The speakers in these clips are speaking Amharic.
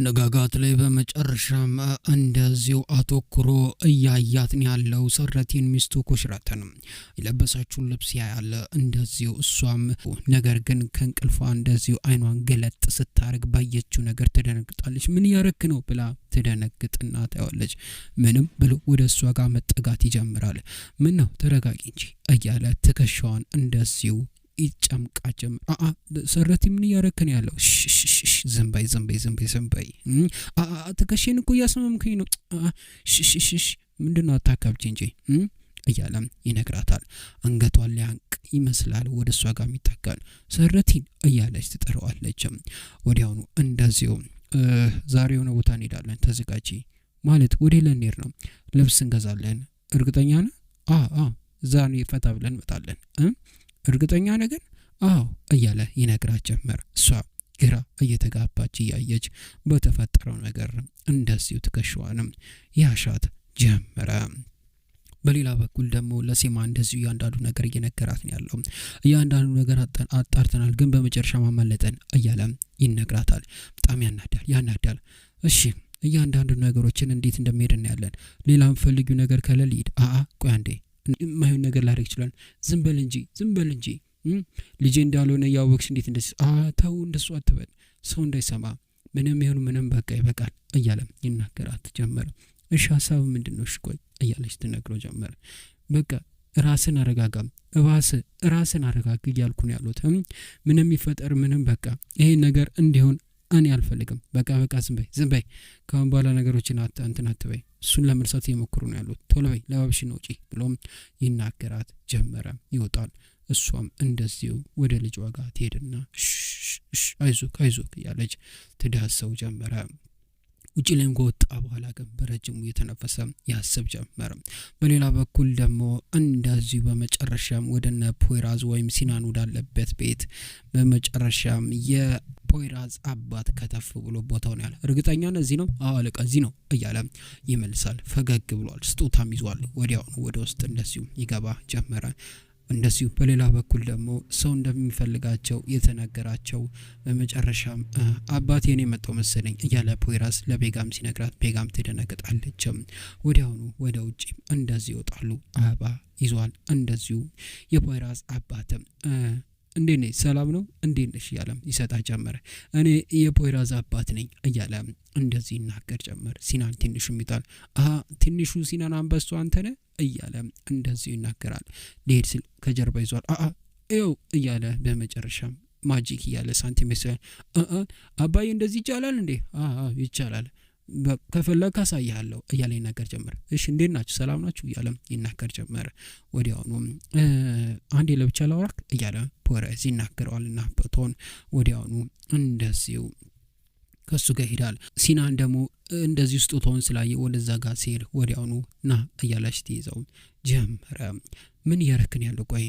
ንጋጋት ላይ በመጨረሻም እንደዚሁ አተኩሮ እያያትን ያለው ሰረቲን ሚስቱ ኩሽራትን የለበሰችውን ልብስ ያያለ እንደዚሁ እሷም ነገር ግን ከእንቅልፏ እንደዚሁ አይኗን ገለጥ ስታርግ ባየችው ነገር ትደነግጣለች። ምን ያረክ ነው ብላ ትደነግጥና ታያለች። ምንም ብሎ ወደ እሷ ጋር መጠጋት ይጀምራል። ምን ነው ተረጋጊ እንጂ እያለ ትከሻዋን እንደዚሁ ይጨምቃጀም ሰረቲ ምን ያረከን ያለው ዝምባይ ተከሽን እኮ ያስመምከኝ ነው ምንድነው አታካብጂ እንጂ እያለም ይነግራታል። አንገቷን ሊያንቅ ይመስላል ወደ እሷ ጋር የሚጠጋል። ሰረቲን እያለች ትጠራዋለች። ወዲያውኑ እንደዚሁ ዛሬ የሆነ ቦታ እንሄዳለን ተዘጋጂ ማለት ወደ ለኔር ነው ልብስ እንገዛለን እርግጠኛ ነህ? ዛሬ ፈታ ብለን እንመጣለን እርግጠኛ ነገር አዎ እያለ ይነግራት ጀመር። እሷ ግራ እየተጋባች እያየች በተፈጠረው ነገር እንደዚሁ ትከሻዋንም ያሻት ጀመረ። በሌላ በኩል ደግሞ ለሴማ እንደዚሁ ያንዳንዱ ነገር እየነገራት ነው ያለው። ያንዳንዱ ነገር አጣርተናል ግን በመጨረሻ ማመለጠን እያለ ይነግራታል። በጣም ያናዳል። እሺ ያንዳንዱ ነገሮችን እንዴት እንደሚሄድና ያለን ሌላም ፈልጊው ነገር ከለል ይድ ቆይ አንዴ ማይሆን ነገር ላደርግ ይችላል። ዝም በል እንጂ ልጄ እንዳልሆነ ያወቅሽ እንዴት እንደዚህ ተው እንደሱ አትበል ሰው እንዳይሰማ ምንም ይሁን ምንም በቃ ይበቃል እያለ ይናገራት ጀመረ። እሺ ሐሳብ ምንድነው? እሺ ቆይ እያለች ትነግረው ጀመረ። በቃ ራስን አረጋጋም ራስን አረጋግ እያልኩ ነው ያሉት። ምንም ይፈጠር ምንም በቃ ይሄ ነገር እንዲሆን እኔ አልፈልግም። በቃ ዝም በይ ካሁን በኋላ ነገሮችን እንትን አትበይ እሱን ለመርሳት እየሞከሩ ነው ያሉት። ቶሎ በይ ለባብሽ ነው ውጪ ብሎም ይናገራት ጀመረ። ይወጣል። እሷም እንደዚሁ ወደ ልጇ ጋር ትሄድና አይዞክ እያለች ትዳሰው ጀመረ። ውጪ ላይም ከወጣ በኋላ ግን በረጅሙ እየተነፈሰ ያስብ ጀመረ። በሌላ በኩል ደግሞ እንደዚሁ በመጨረሻም ወደነ ፖይራዝ ወይም ሲናን ወዳለበት ቤት በመጨረሻም የፖይራዝ አባት ከተፍ ብሎ ቦታው ነው ያለ። እርግጠኛ ነህ እዚህ ነው? አዎ አለቃ እዚህ ነው እያለ ይመልሳል። ፈገግ ብሏል። ስጦታም ይዟል። ወዲያውኑ ወደ ውስጥ እንደዚሁ ይገባ ጀመረ። እንደዚሁ በሌላ በኩል ደግሞ ሰው እንደሚፈልጋቸው የተነገራቸው በመጨረሻም አባቴ ነው የመጣው መሰለኝ እያለ ፖይራዝ ለቤጋም ሲነግራት ቤጋም ትደነግጣለች። ወዲያውኑ ወደ ውጪ እንደዚህ ይወጣሉ። አበባ ይዟል። እንደዚሁ የፖይራዝ አባትም እንዴት ነሽ ሰላም ነው እንዴት ነሽ እያለም ይሰጣ ጀመረ። እኔ የፖይራዝ አባት ነኝ እያለ እንደዚህ ይናገር ጀመር። ሲናን ትንሹም ይጣል ትንሹ ሲናን አንበሱ አንተ ነህ እያለ እንደዚህ ይናገራል። ሊሄድ ሲል ከጀርባ ይዟል። ኤው እያለ በመጨረሻም ማጂክ እያለ ሳንቲሜትር አባዬ እንደዚህ ይቻላል እንዴ? ይቻላል ከፈለክ አሳያለሁ እያለ ይናገር ጀመር። እሺ እንዴት ናችሁ ሰላም ናችሁ እያለ ይናገር ጀመር። ወዲያውኑ አንዴ ለብቻ ላውራክ እያለ ፖይራዝ ይናገረዋልና በቶን ወዲያውኑ እንደዚሁ ከሱ ጋር ሄዳል። ሲናን ደግሞ እንደዚህ ስጦታውን ስላየ ወደዛ ጋር ሲሄድ ወዲያውኑ ና እያለች ትይዘው ጀመረ። ምን እያረክን ያለው? ቆይ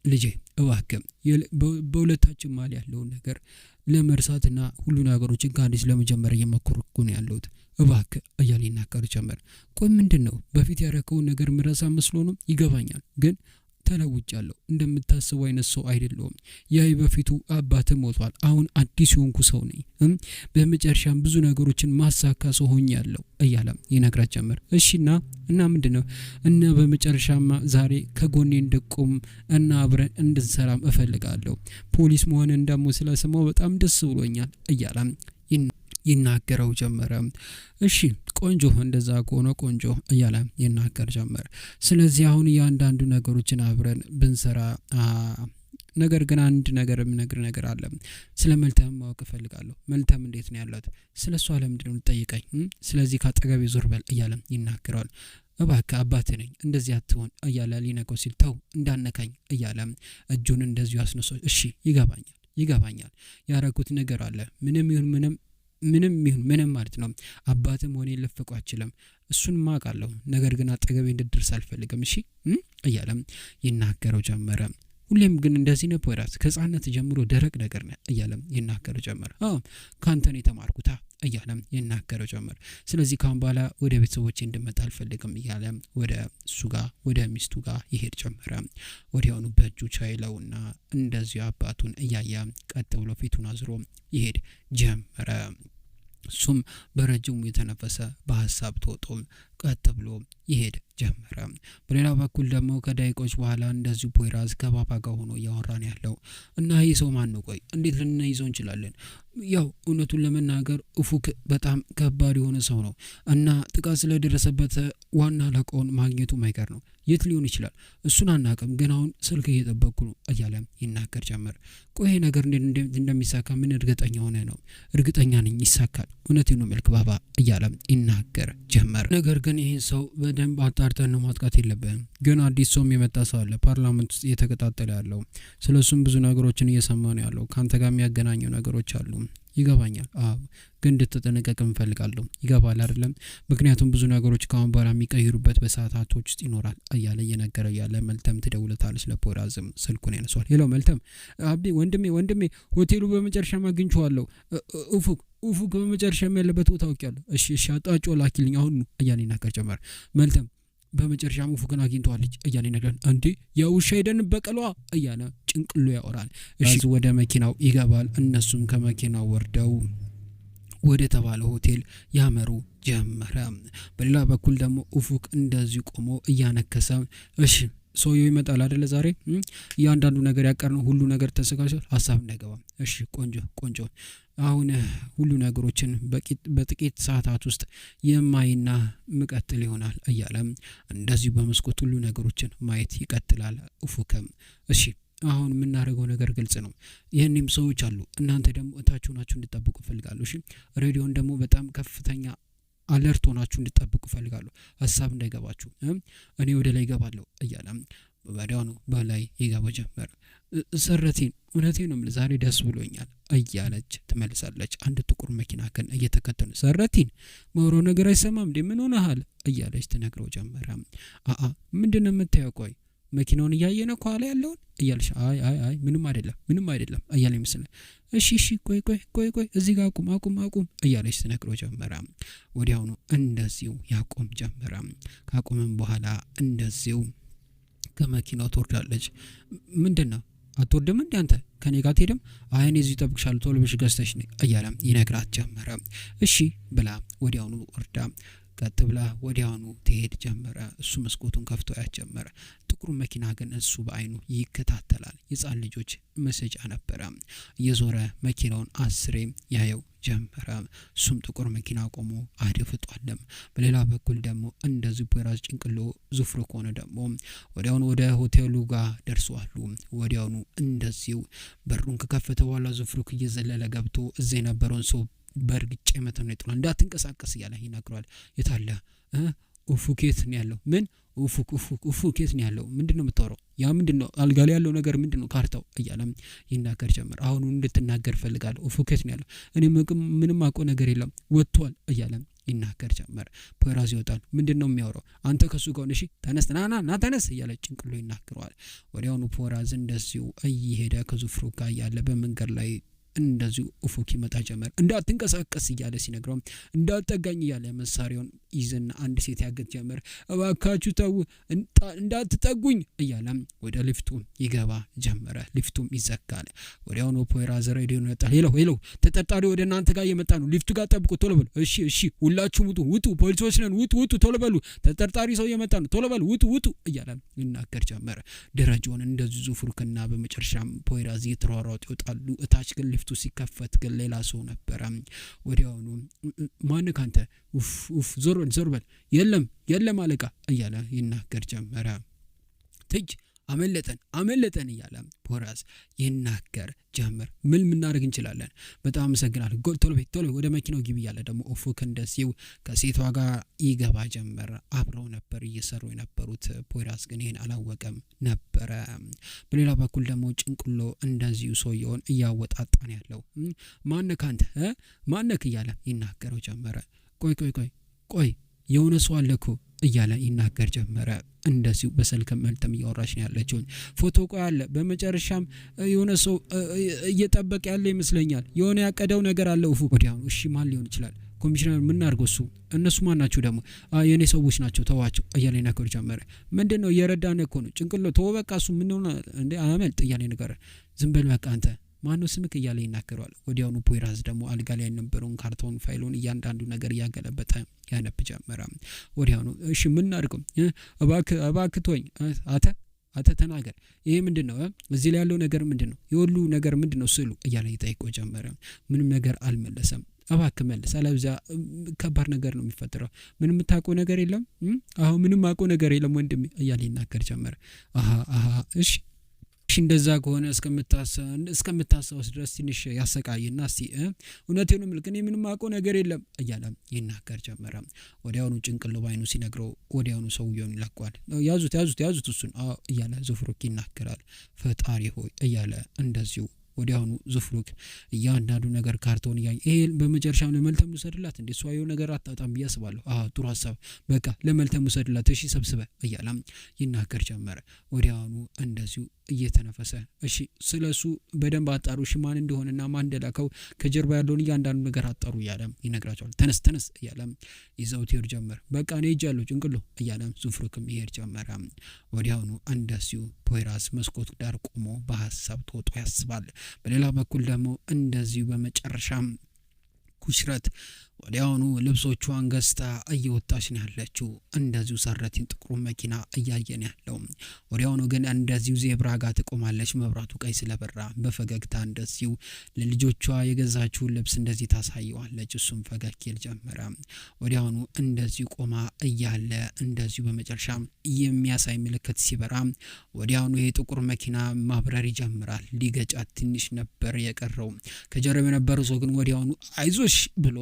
ልጄ እባክህ በሁለታችን መሀል ያለውን ነገር ለመርሳትና ሁሉ ነገሮችን ከአዲስ ለመጀመር እየሞከርኩ ነው ያለሁት እባክህ እያለ ይናገር ጀመር። ቆይ ምንድነው? በፊት ያረከውን ነገር ምረሳ መስሎ ነው? ይገባኛል ግን ተለውጫለሁ። እንደምታስበው አይነት ሰው አይደለሁም። ያይ በፊቱ አባቴ ሞቷል። አሁን አዲስ የሆንኩ ሰው ነኝ። በመጨረሻም ብዙ ነገሮችን ማሳካ ሰው ሆኛለሁ እያለ ይነግራት ጀመር። እሺና ምንድነው? እና በመጨረሻም ዛሬ ከጎኔ እንደቆም እና አብረን እንድንሰራም እፈልጋለሁ። ፖሊስ መሆንን ደግሞ ስለሰማው በጣም ደስ ብሎኛል እያለ ይናገረው ጀመረ። እሺ ቆንጆ እንደዛ ከሆነ ቆንጆ እያለ ይናገር ጀመር። ስለዚህ አሁን ያንዳንዱ ነገሮችን አብረን ብንሰራ ነገር ግን አንድ ነገር የምነግር ነገር አለ። ስለ መልተም ማወቅ እፈልጋለሁ። መልተም እንዴት ነው ያላት? ስለሷ ለምንድነው ልጠይቀኝ? ስለዚህ ካጠገቤ ዞር በል እያለ ይናገራል። እባክህ አባቴ ነኝ እንደዚህ አትሆን እያለ ሊነቀው ሲል ተው እንዳነካኝ እያለ እጁን እንደዚሁ አስነሶ እሺ ይገባኛል ያረኩት ነገር አለ ምንም ይሁን ማለት ነው አባቴም ሆነ ልፈቁ አይችልም እሱን ማቃለሁ ነገር ግን አጠገቤ እንድትደርስ አልፈልግም እሺ እያለ ይናገረው ጀመረ። ሁሌም ግን እንደዚህ ነው ፖይራዝ ከጻነት ጀምሮ ደረቅ ነገር ነው እያለ ይናገረው ጀመረ። ካንተ ነው የተማርኩት እያለ ይናገረው ጀመር። ስለዚህ ካሁን በኋላ ወደ ቤተሰቦቼ እንድመጣ አልፈልግም እያለ ወደ እሱ ጋር ወደ ሚስቱ ጋር ይሄድ ጀመረ። ወዲያውኑ በእጁ ቻይለውና እንደዚህ አባቱን እያየ ቀጥ ብሎ ፊቱን አዝሮ ይሄድ ጀመረ። እሱም በረጅሙ የተነፈሰ በሀሳብ ተውጦ ቀጥ ብሎ ይሄድ ጀመረ። በሌላ በኩል ደግሞ ከደቂቆች በኋላ እንደዚሁ ፖይራዝ ከባባ ጋር ሆኖ እያወራን ያለው እና ይህ ሰው ማን ነው? ቆይ እንዴት ልንይዘው እንችላለን? ያው እውነቱን ለመናገር ኡፉክ በጣም ከባድ የሆነ ሰው ነው እና ጥቃት ስለደረሰበት ዋና አለቃውን ማግኘቱ ማይቀር ነው። የት ሊሆን ይችላል? እሱን አናውቅም፣ ግን አሁን ስልክ እየጠበቅኩ ነው እያለ ይናገር ጀመር። ቆይ ነገር እንደሚሳካ ምን እርግጠኛ ሆነ ነው? እርግጠኛ ነኝ ይሳካል፣ እውነቴን ነው መልክ ባባ እያለ ይናገር ጀመር። ነገር ግን ይህን ሰው በደንብ አጣርተን ነው ማጥቃት የለብንም። ግን አዲስ ሰውም የመጣ ሰው አለ ፓርላመንት ውስጥ እየተከታተለ ያለው፣ ስለሱም ብዙ ነገሮችን እየሰማ ነው ያለው። ካንተ ጋር የሚያገናኘው ነገሮች አሉ። ይገባኛል። ግን እንድትጠነቀቅ እንፈልጋለሁ። ይገባል አይደለም? ምክንያቱም ብዙ ነገሮች ካሁን በኋላ የሚቀይሩበት በሰዓታቶች ውስጥ ይኖራል እያለ እየነገረ ያለ መልተም ትደውልታለች ለፖይራዝም ስልኩን ያነሷል። ሄሎ መልተም፣ አብዲ ወንድሜ ሆቴሉ በመጨረሻም አግኝቼዋለሁ። ኡፉክ በመጨረሻ ያለበት ቦታ አውቄያለሁ። እሺ አጣጮ ላኪልኝ አሁን እያለ ይናገር ጀመር። መልተም በመጨረሻም ኡፉክን አግኝተዋለች እያለ ይነግራል። እንዴ የውሻ ሄደን በቀሏ እያለ ጭንቅሎ ያወራል። እሺ ወደ መኪናው ይገባል። እነሱም ከመኪናው ወርደው ወደ ተባለ ሆቴል ያመሩ ጀመረ። በሌላ በኩል ደግሞ ኡፉክ እንደዚሁ ቆሞ እያነከሰ እሺ ሰውየው ይመጣል አይደለ ዛሬ እያንዳንዱ ነገር ያቀርነው ሁሉ ነገር ተዘጋጅቷል፣ ሀሳብ እንዳይገባ። እሺ ቆንጆ አሁን ሁሉ ነገሮችን በጥቂት ሰዓታት ውስጥ የማይና መቀጠል ይሆናል እያለ እንደዚሁ በመስኮት ሁሉ ነገሮችን ማየት ይቀጥላል ኡፉክም። እሺ አሁን የምናደርገው ነገር ግልጽ ነው። ይህንም ሰዎች አሉ፣ እናንተ ደግሞ እታችሁ ናችሁ እንድጠብቁ ፈልጋለሁ። እሺ ሬዲዮን ደግሞ በጣም ከፍተኛ አለርት ሆናችሁ እንድጠብቁ ፈልጋለሁ፣ ሀሳብ እንዳይገባችሁ። እኔ ወደ ላይ ገባለሁ እያለ ወዲያው ነው በላይ ይገባ ጀመር። ሰረቲን እውነቴን ነው የምልህ ዛሬ ደስ ብሎኛል እያለች ትመልሳለች። አንድ ጥቁር መኪና ግን እየተከተሉ ሰረቲን መውሮ ነገር አይሰማም እንዴ ምን ሆነሃል እያለች ትነግረው ጀመረ። ምንድነው የምታየው? ቆይ መኪናውን እያየነ ኋላ ያለውን እያለች አይ ምንም አይደለም እያለ ይመስል እሺ ቆይ እዚህ ጋር አቁም እያለች ትነግረው ጀመረ። ወዲያውኑ እንደዚሁ ያቆም ጀመረ። ካቆመም በኋላ እንደዚሁ ከመኪናው ትወርዳለች። ምንድነው አትወርድም እንዴ አንተ ከኔ ጋር ትሄድም? አይ እኔ እዚህ እጠብቅሻለሁ ቶሎ ብለሽ ገዝተሽ ነይ እያለ ይነግራት ጀመረ። እሺ ብላ ወዲያውኑ ወርዳ ቀጥ ብላ ወዲያውኑ ትሄድ ጀመረ። እሱ መስኮቱን ከፍቶ ያጀመረ። ጥቁሩ መኪና ግን እሱ በአይኑ ይከታተላል። የጻን ልጆች መሰጫ ነበረ። የዞረ መኪናውን አስሬ ያየው ጀመረ። እሱም ጥቁር መኪና ቆሞ አድፍጧለም። በሌላ በኩል ደግሞ እንደዚህ ፖይራዝ ጭንቅሎ ዙፍሮ ከሆነ ደግሞ ወዲያውኑ ወደ ሆቴሉ ጋር ደርሷሉ። ወዲያውኑ እንደዚሁ በሩን ከከፈተ በኋላ ዙፍሩክ እየዘለለ ገብቶ እዛ የነበረውን ሰው በርግጬ መተው ነው ይጥላል። እንዳትንቀሳቀስ እያለ ይነግረዋል። የታለ ኡፉክ የት ነው ያለው? ምን ኡፉክ የት ነው ያለው? ምንድነው የምታወራው? ያ ምንድነው አልጋ ላይ ያለው ነገር ምንድነው? ካርታው እያለ ይናገር ጀመር። አሁን እንድትናገር ፈልጋለሁ። ኡፉክ የት ነው ያለው? እኔ ምንም አውቀው ነገር የለም ወጥቷል እያለ ይናገር ጀመር። ፖይራዝ ይወጣል። ምንድነው የሚያወራው? አንተ ከሱ ጋር ነሽ? ተነስ ና ተነስ እያለ ጭንቅሎ ይናገረዋል። ወዲያውኑ ፖይራዝ እንደዚሁ እየሄደ ከዙፍሩክ ጋር ያለ በመንገድ ላይ እንደዚሁ ኡፉክ ይመጣ ጀመር። እንዳትንቀሳቀስ እያለ ሲነግረው እንዳትጠጋኝ እያለ መሳሪያውን ይዘና አንድ ሴት ያገት ጀመር። እባካችሁ ተው እንዳትጠጉኝ እያለ ወደ ሊፍቱ ይገባ ጀመረ። ሊፍቱም ይዘጋል። ወዲያውኑ ፖይራዝ ሬዲዮን ያጣል። ሄሎ ተጠርጣሪ ወደ እናንተ ጋር እየመጣ ነው፣ ሊፍቱ ጋር ጠብቁ ቶሎ በሉ። እሺ ሁላችሁም ውጡ ፖሊሶች ነን ውጡ ቶሎ በሉ፣ ተጠርጣሪ ሰው እየመጣ ነው ቶሎ በሉ ውጡ እያለ ይናገር ጀመረ። ደረጃውን እንደዚሁ ዙፍሩክና በመጨረሻም ፖይራዝ እየተሯሯጡ ይወጣሉ። እታች ግን ሊፍቱ ሲከፈት ግን ሌላ ሰው ነበረ። ወዲያውኑ ማን ካንተ ዞር በል የለም አለቃ እያለ ይናገር ጀመረ። ትጅ አመለጠን እያለ ፖይራዝ ይናገር ጀመር። ምን እናደርግ እንችላለን? በጣም አመሰግናለሁ። ቶሎ ወደ መኪናው ግቢ እያለ ደግሞ ኡፉክ እንደዚሁ ከሴቷ ጋር ይገባ ጀመር። አብረው ነበር እየሰሩ የነበሩት። ፖይራዝ ግን ይሄን አላወቀም ነበረ። በሌላ በኩል ደግሞ ጭንቅሎ እንደዚሁ ሰውየውን እያወጣጣን ያለው ማነክ አንተ ማነክ እያለ ይናገረው ጀመረ። ቆይ የሆነ ሰው አለኩ እያለ ይናገር ጀመረ። እንደዚሁ በስልክ መልተም እያወራች ነው ያለችው። ፎቶ ቆይ አለ። በመጨረሻም የሆነ ሰው እየጠበቀ ያለ ይመስለኛል። የሆነ ያቀደው ነገር አለ ኡፉክ። ወዲያውኑ እሺ ማን ሊሆን ይችላል? ኮሚሽነር ምን አድርገው እነሱ ማን ናቸው ደግሞ? የኔ ሰዎች ናቸው ተዋቸው እያለ ይናገር ጀመረ። ምንድነው እየረዳን እኮ ነው ጭንቅሎ ተወው በቃ እሱ ምን ሆነ እንዴ አመልጥ እያለ ነገር ዝም በል በቃ አንተ ማነው ስምክ እያለ ይናገረዋል። ወዲያውኑ ፖይራዝ ደግሞ አልጋ ላይ የነበረውን ካርቶን ፋይሉን እያንዳንዱ ነገር እያገለበጠ ያነብ ጀመረ። ወዲያውኑ እሺ ምን እናድርገው እባክህ ተወኝ አተ ተናገር ይሄ ምንድነው እዚህ ላይ ያለው ነገር ምንድነው የሁሉ ነገር ምንድነው ስሉ እያለ ይጠይቀው ጀመረ። ምንም ነገር አልመለሰም። እባክህ መልስ አለበለዚያ ከባድ ነገር ነው የሚፈጠረው። ምንም የምታውቀው ነገር የለም አሁን ምንም አውቀው ነገር የለም ወንድሜ እያለ ይናገር ጀመረ። እሺ እንደዛ ከሆነ እስከምታስታውስ ድረስ ትንሽ ያሰቃይና እስቲ እውነቴን ነው የምልህ እኔ ምንም አውቀው ነገር የለም እያለ ይናገር ጀመረ። ወዲያውኑ ጭንቅሉ ባይኑ ሲነግረው ወዲያውኑ ሰውየውን ይለቀዋል። ያዙት እሱን እያለ ዙፍሩክ ይናገራል። ፈጣሪ ሆይ እያለ እንደዚሁ ወዲያውኑ ዙፍሩክ እያንዳንዱ ነገር ካርቶን እያየ ይሄ በመጨረሻም ለመልተም ልውሰድላት እንዴ እሷ የሆነ ነገር አታጣም ብዬ አስባለሁ። ጥሩ ሀሳብ በቃ ለመልተም ልውሰድላት እሺ ሰብስበ እያለም ይናገር ጀመረ። ወዲያውኑ እንደዚሁ እየተነፈሰ እሺ ስለሱ በደንብ አጣሩ እሺ ማን እንደሆነና ማን እንደላከው ከጀርባ ያለውን እያንዳንዱ ነገር አጣሩ እያለ ይነግራቸዋል። ተነስ እያለ ይዘውት ይሄድ ጀመር። በቃ እኔ ሄጃለሁ ጭንቅሎ እያለ ዙፍሩክም ይሄድ ጀመረ። ወዲያውኑ እንደዚሁ ፖይራዝ መስኮት ዳር ቆሞ በሀሳብ ተወጦ ያስባል። በሌላ በኩል ደግሞ እንደዚሁ በመጨረሻም ኩሽረት ወዲያውኑ ልብሶቿን ገዝታ እየወጣች ነው ያለችው። እንደዚሁ ሰረቲን ጥቁሩ መኪና እያየን ያለው ወዲያውኑ ግን እንደዚሁ ዜብራ ጋር ትቆማለች። መብራቱ ቀይ ስለበራ በፈገግታ እንደዚሁ ለልጆቿ የገዛችውን ልብስ እንደዚህ ታሳየዋለች። እሱም ፈገግ ይል ጀመረ። ወዲያውኑ እንደዚሁ ቆማ እያለ እንደዚሁ በመጨረሻም የሚያሳይ ምልክት ሲበራ ወዲያውኑ የጥቁር መኪና ማብረር ይጀምራል። ሊገጫት ትንሽ ነበር የቀረው። ከጀርባ የነበረው ሰው ግን ወዲያውኑ አይዞሽ ብሎ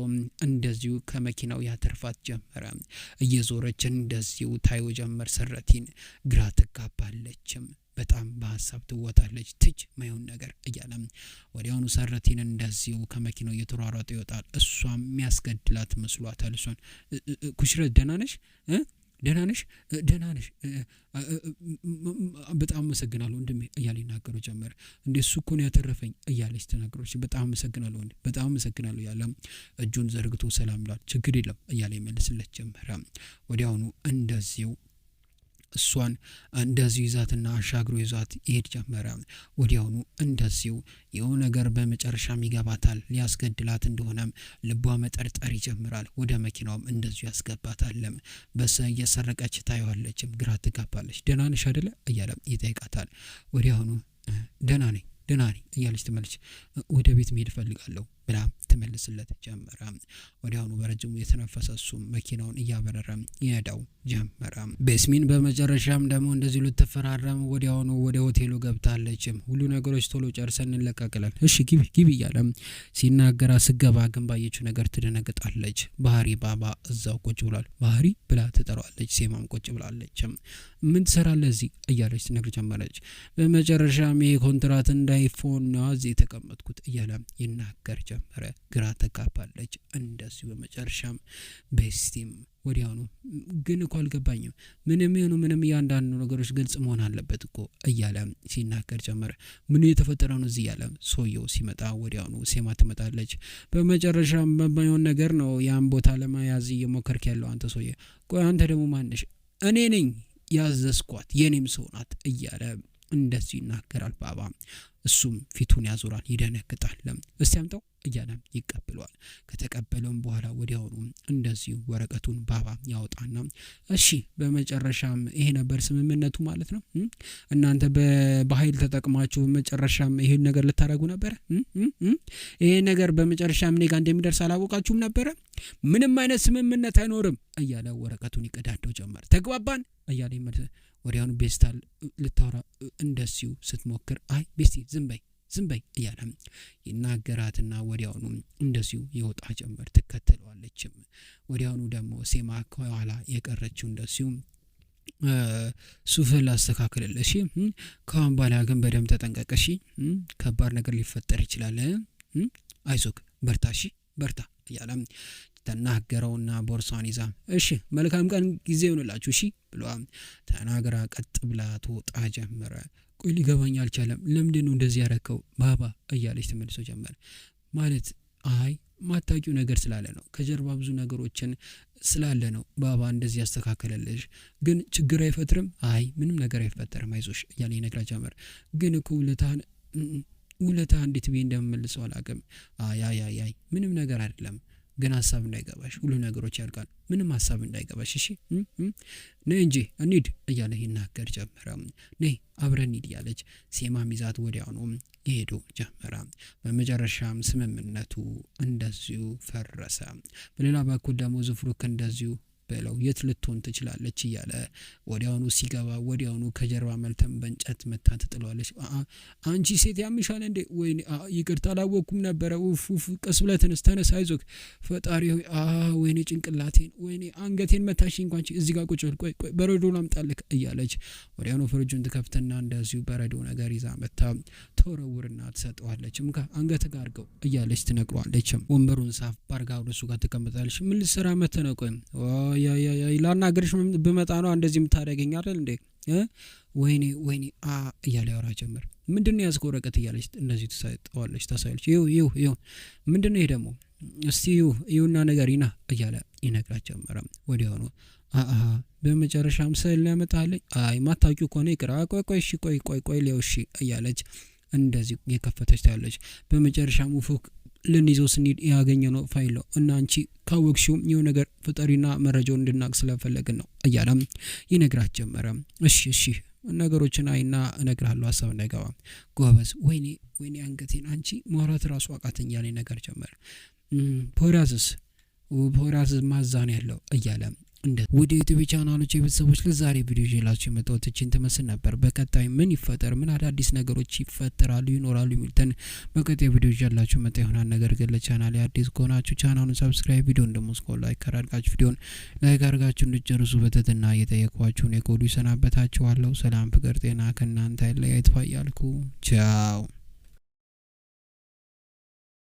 እንደዚሁ ከመኪናው ያተርፋት ጀመረ። እየዞረች እንደዚሁ ታዮ ጀመር። ሰረቲን ግራ ትጋባለችም። በጣም በሀሳብ ትወጣለች። ትጅ ማይሆን ነገር እያለ ወዲያውኑ ሰረቲን እንደዚሁ ከመኪናው እየተሯሯጠ ይወጣል። እሷም የሚያስገድላት መስሏታል። እሷን ኩሽረት ደህና ነሽ በጣም አመሰግናለሁ ወንድሜ እያለ ይናገሩ ጀመረ። እንዴ እሱ እኮ ነው ያተረፈኝ እያለች ተናገረች። በጣም አመሰግናለሁ ወንድሜ በጣም አመሰግናለሁ ያለ እጁን ዘርግቶ ሰላም ይላል። ችግር የለም እያለ ይመልስለት ጀመረ። ወዲያውኑ እንደዚሁ እሷን እንደዚሁ ይዛትና አሻግሮ ይዛት ይሄድ ጀመረ። ወዲያውኑ እንደዚሁ የሆነ ነገር በመጨረሻም ይገባታል። ሊያስገድላት እንደሆነም ልቧ መጠርጠር ይጀምራል። ወደ መኪናውም እንደዚሁ ያስገባታል። እየሰረቀች ታየዋለችም። ግራ ትጋባለች። ደህና ነሽ አይደለ እያለ ይጠይቃታል። ወዲያውኑ ደህና ነኝ እያለች ትመልስ። ወደ ቤት መሄድ ፈልጋለሁ ብላ ትመልስለት ጀመረ። ወዲያውኑ በረጅሙ የተነፈሰ እሱም መኪናውን እያበረረ ይሄዳው ጀመረ። ቤስሚን በመጨረሻም ደግሞ እንደዚህ ልትፈራረም ወዲያውኑ ወደ ሆቴሉ ገብታለች። ሁሉ ነገሮች ቶሎ ጨርሰን እንለቀቅለን እሺ ግቢ እያለ ሲናገራ ስገባ ግን ባየችው ነገር ትደነግጣለች። ባህሪ ባባ እዛው ቁጭ ብሏል። ባህሪ ብላ ትጠራዋለች። ሴማም ቁጭ ብላለች። ምን ትሰራለህ እዚህ እያለች ትነግር ጀመረች። በመጨረሻም ይሄ ኮንትራት እንዳይፎን ነው እዚህ የተቀመጥኩት እያለ ይናገር ጀመረ። ግራ ተጋባለች። እንደዚሁ በመጨረሻም ቤስቲም ወዲያውኑ ግን እኮ አልገባኝም ምንም እያንዳንዱ ነገሮች ግልጽ መሆን አለበት እኮ እያለ ሲናገር ጀመረ። ምን እየተፈጠረ ነው እዚህ እያለ ሰውየው ሲመጣ ወዲያውኑ ሴማ ትመጣለች። በመጨረሻም በማይሆን ነገር ነው ያን ቦታ ለመያዝ እየሞከርክ ያለው አንተ ሰውዬ። ቆይ አንተ ደግሞ ማነሽ? እኔ ነኝ ያዘዝኳት የኔም ሰው ናት እያለ እንደዚህ ይናገራል ባባ። እሱም ፊቱን ያዞራል፣ ይደነግጣል። እስቲ አምጣው እያለ ይቀበለዋል። ከተቀበለውም በኋላ ወዲያውኑ እንደዚሁ ወረቀቱን ባባ ያወጣና እሺ በመጨረሻም ይሄ ነበር ስምምነቱ ማለት ነው። እናንተ በኃይል ተጠቅማችሁ በመጨረሻም ይሄን ነገር ልታረጉ ነበር። ይሄ ነገር በመጨረሻም እኔ ጋር እንደሚደርስ አላወቃችሁም ነበር። ምንም አይነት ስምምነት አይኖርም እያለ ወረቀቱን ይቀዳደው ጀመር። ተግባባን እያለ ይመልስ። ወዲያውኑ ቤስታል ልታወራ እንደዚሁ ስትሞክር አይ ቤስቲ ዝም በይ እያለ ይናገራትና ወዲያውኑ እንደዚሁ ይወጣ ጀመር። ትከተለዋለችም። ወዲያውኑ ደግሞ ሴማ ከኋላ የቀረችው እንደዚሁ ሱፍን ላስተካክልልሽ ከአሁን በኋላ ግን በደንብ ተጠንቀቅ እሺ ከባድ ነገር ሊፈጠር ይችላል አይዞክ በርታ እያለ ተናገረውና ቦርሳን ይዛ እሺ መልካም ቀን ጊዜ ይሁንላችሁ እሺ ብሎ ተናገራ ቀጥ ብላ ትወጣ ጀመረ። ቆይ ሊገባኝ አልቻለም። ለምንድን ነው እንደዚህ ያረከው ባባ እያለች ተመልሶ ጀመረ። ማለት አይ ማታቂው ነገር ስላለ ነው ከጀርባ ብዙ ነገሮችን ስላለ ነው ባባ እንደዚህ ያስተካከለልሽ። ግን ችግር አይፈጥርም? አይ ምንም ነገር አይፈጠርም አይዞሽ እያለ ይነግራ ጀመረ። ግን እኮ ለታን ውለታ እንዴት ብዬ እንደምመልሰው አላውቅም። አይ ምንም ነገር አይደለም ግን ሀሳብ እንዳይገባሽ ሁሉ ነገሮች ያልቃል ምንም ሀሳብ እንዳይገባሽ እሺ ነይ እንጂ እንሂድ እያለ ይናገር ጀመረ። ነይ አብረን እንሂድ እያለች ሴማም ይዛት ወዲያውኑ ይሄዱ ጀመረ። በመጨረሻም ስምምነቱ እንደዚሁ ፈረሰ። በሌላ በኩል ደግሞ ዝፍሩክ እንደዚሁ በለው የት ልትሆን ትችላለች እያለ ወዲያውኑ ሲገባ ወዲያውኑ ከጀርባ መልተም በእንጨት መታ ትጥሏለች። አንቺ ሴት ያምሻል እንዴ? ወይኔ ይቅርታ አላወኩም ነበር። ኡፍ ቀስ ብለህ ተነስ አይዞክ ፈጣሪ ሆይ ወይኔ ጭንቅላቴን ወይኔ አንገቴን መታሽኝ እንኳን እዚህ ጋር ቁጭ በል ቆይ በረዶ ላምጣልክ እያለች ወዲያውኑ ፍሪጁን ትከፍትና እንደዚሁ በረዶ ነገር ይዛ መታ ተወረውርና ትሰጠዋለች። ምካ አንገት ጋር አድርገው እያለች ትነግሯለች። ወንበሩን ሳፍ ባርጋ ወደሱ ጋር ትቀመጣለች። ምን ልትሰራ መተህ ነው? ቆይ ላናገርሽ ብመጣ ነው እንደዚህ የምታደርገኝ አይደል እንዴ? ወይኔ እያለ ያወራ ጀመር። ምንድነው ያዝከው ወረቀት እያለች እንደዚህ ትሰጠዋለች። ታሳይልች ይው ምንድነው ይሄ ደግሞ እስቲ ይውና ነገር ይና እያለ ይነግራት ጀመረ። ወዲያውኑ በመጨረሻም ስዕል ያመጣልኝ ማታውቂው ከሆነ ይቅር ቆይ እሺ ቆይ ሊውሺ እያለች እንደዚህ የከፈተች ታያለች። በመጨረሻም ኡፉክ ልንይዘው ስንሄድ ያገኘነው ፋይል ነው እና አንቺ ካወቅሽው የሆነ ነገር ፍጠሪና መረጃውን እንድናቅ ስለፈለግን ነው እያለም ይነግራት ጀመረ። እሺ ነገሮችን አይና እነግርሃለሁ ሀሳብ እንዳይገባ ጎበዝ። ወይኔ አንገቴን አንቺ ማውራት ራሱ አቃተኝ ያለኝ ነገር ጀመረ። ፖራዝስ ማዛን ያለው እያለ እንደ ወደ ዩቲዩብ ቻናሎች የቤተሰቦች ለዛሬ ቪዲዮ ይዤላችሁ የመጣሁት እቺን ትመስል ነበር። በቀጣይ ምን ይፈጠር ምን አዳዲስ ነገሮች ይፈጠራሉ ይኖራሉ የሚሉትን በቀጣይ ቪዲዮ ይዤላችሁ መጣ ይሆናል። ነገር ግን ለቻናሌ አዲስ ከሆናችሁ ቻናሉን ሰብስክራይብ ቪዲዮን ደግሞ ላይክ አድርጋችሁ ቪዲዮን ላይክ አድርጋችሁ እንድትጨርሱ በትህትና እየጠየቅኳችሁ ነው። ከወዲሁ ሰናበታችኋለሁ። ሰላም ፍቅር ጤና ከእናንተ ላይ አይጥፋ እያልኩ ቻው።